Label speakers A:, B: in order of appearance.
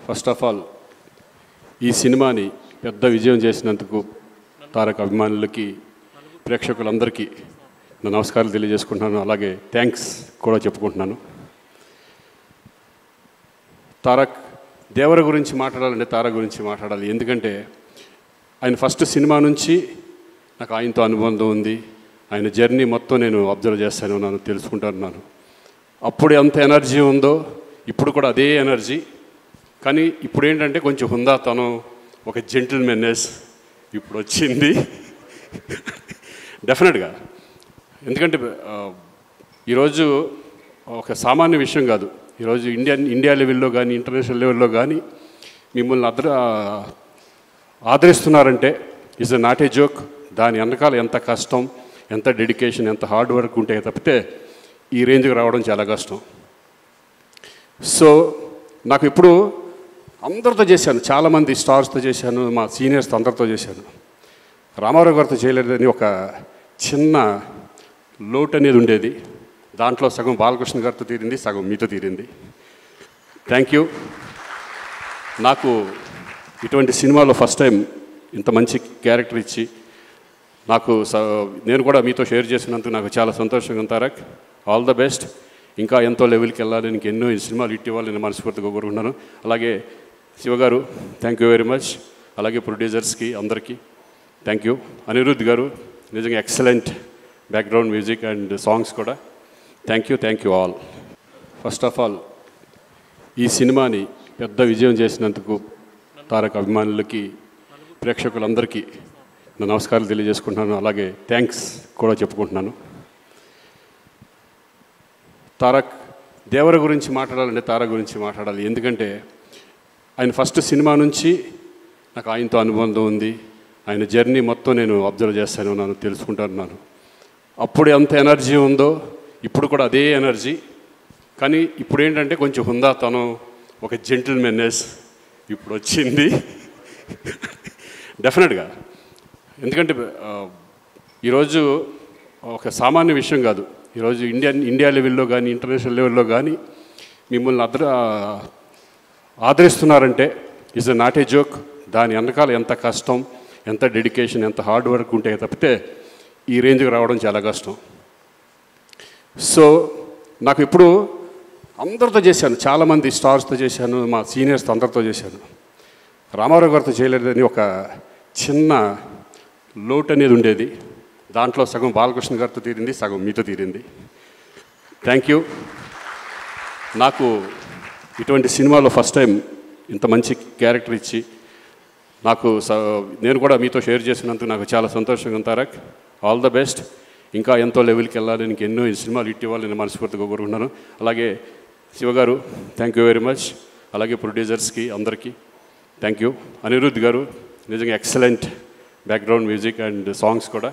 A: First of all ఈ సినిమాని పెద్ద విజయం చేసినందుకు తారక్ అభిమానులకి ప్రేక్షకులందరికీ నా నమస్కారాలు తెలియజేసుకుంటున్నాను. అలాగే థ్యాంక్స్ కూడా చెప్పుకుంటున్నాను. తారక్ దేవర గురించి మాట్లాడాలంటే తారక్ గురించి మాట్లాడాలి. ఎందుకంటే ఆయన ఫస్ట్ సినిమా నుంచి నాకు ఆయనతో అనుబంధం ఉంది. ఆయన జర్నీ మొత్తం నేను అబ్జర్వ్ చేస్తాను ఉన్నాను, తెలుసుకుంటున్నాను. అప్పుడు ఎంత ఎనర్జీ ఉందో ఇప్పుడు కూడా అదే ఎనర్జీ. కానీ ఇప్పుడు ఏంటంటే కొంచెం హుందాతనం, ఒక జెంటిల్మెన్నెస్ ఇప్పుడు వచ్చింది డెఫినెట్గా. ఎందుకంటే ఈరోజు ఒక సామాన్య విషయం కాదు. ఈరోజు ఇండియా లెవెల్లో కానీ ఇంటర్నేషనల్ లెవెల్లో కానీ మిమ్మల్ని ఆదరిస్తున్నారంటే ఇస్ నాట్ ఏ జోక్. దాని వెనకాల ఎంత కష్టం, ఎంత డెడికేషన్, ఎంత హార్డ్ వర్క్ ఉంటే తప్పితే ఈ రేంజ్కి రావడం చాలా కష్టం. సో నాకు ఇప్పుడు అందరితో చేశాను, చాలామంది స్టార్స్తో చేశాను, మా సీనియర్స్తో అందరితో చేశాను. రామారావు గారితో చేయలేదని ఒక చిన్న లోటు అనేది ఉండేది. దాంట్లో సగం బాలకృష్ణ గారితో తీరింది, సగం మీతో తీరింది. Thank you. నాకు ఇటువంటి సినిమాలో ఫస్ట్ టైం ఇంత మంచి క్యారెక్టర్ ఇచ్చి నేను కూడా మీతో షేర్ చేసినందుకు నాకు చాలా సంతోషంగా ఉంది. Tarak, all the best. ఇంకా ఎంతో లెవెల్కి వెళ్ళాలి, ఇంక ఎన్నో సినిమాలు హిట్ ఇవ్వాలి నేను మనస్ఫూర్తిగా కోరుకుంటున్నాను. అలాగే శివగారు థ్యాంక్ యూ వెరీ మచ్. అలాగే ప్రొడ్యూసర్స్కి అందరికీ థ్యాంక్ యూ. అనిరుద్ధ్ గారు నిజంగా excellent background music and songs కూడా thank you all. First of all ఈ సినిమాని పెద్ద విజయం చేసినందుకు తారక్ అభిమానులకి ప్రేక్షకులందరికీ నా నమస్కారాలు తెలియజేసుకుంటున్నాను. అలాగే థ్యాంక్స్ కూడా చెప్పుకుంటున్నాను. తారక్ దేవర గురించి మాట్లాడాలంటే తారక్ గురించి మాట్లాడాలి. ఎందుకంటే ఆయన ఫస్ట్ సినిమా నుంచి నాకు ఆయనతో అనుబంధం ఉంది. ఆయన జర్నీ మొత్తం నేను అబ్జర్వ్ చేస్తాను ఉన్నాను, తెలుసుకుంటున్నాను. అప్పుడు ఎంత ఎనర్జీ ఉందో ఇప్పుడు కూడా అదే ఎనర్జీ. కానీ ఇప్పుడు ఏంటంటే కొంచెం హుందాతనం, ఒక జెంటిల్మెన్నెస్ ఇప్పుడు వచ్చింది డెఫినెట్గా. ఎందుకంటే ఈరోజు ఒక సామాన్య విషయం కాదు. ఈరోజు ఇండియా లెవెల్లో కానీ ఇంటర్నేషనల్ లెవెల్లో కానీ మిమ్మల్ని ఆదరిస్తున్నారంటే ఇస్ నాట్ ఏ జోక్. దాని వెనకాల ఎంత కష్టం, ఎంత డెడికేషన్, ఎంత హార్డ్ వర్క్ ఉంటే తప్పితే ఈ రేంజ్కి రావడం చాలా కష్టం. సో నాకు ఇప్పుడు అందరితో చేశాను, చాలామంది స్టార్స్తో చేశాను, మా సీనియర్స్తో అందరితో చేశాను. రామారావు గారితో చేయలేదని ఒక చిన్న లోటు అనేది ఉండేది. దాంట్లో సగం బాలకృష్ణ గారితో తీరింది, సగం మీతో తీరింది. Thank you. నాకు ఇటువంటి సినిమాలో ఫస్ట్ టైం ఇంత మంచి క్యారెక్టర్ ఇచ్చి నేను కూడా మీతో షేర్ చేసినందుకు నాకు చాలా సంతోషంగా ఉంది. Tarak, all the best. ఇంకా ఎంతో లెవెల్కి వెళ్ళాలి, ఇంక ఎన్నో సినిమాలు హిట్ ఇవ్వాలి నేను మనస్ఫూర్తిగా కోరుకుంటున్నాను. అలాగే శివగారు థ్యాంక్ యూ వెరీ మచ్. అలాగే ప్రొడ్యూసర్స్కి అందరికీ థ్యాంక్ యూ. అనిరుద్ధ్ గారు నిజంగా excellent background music and songs కూడా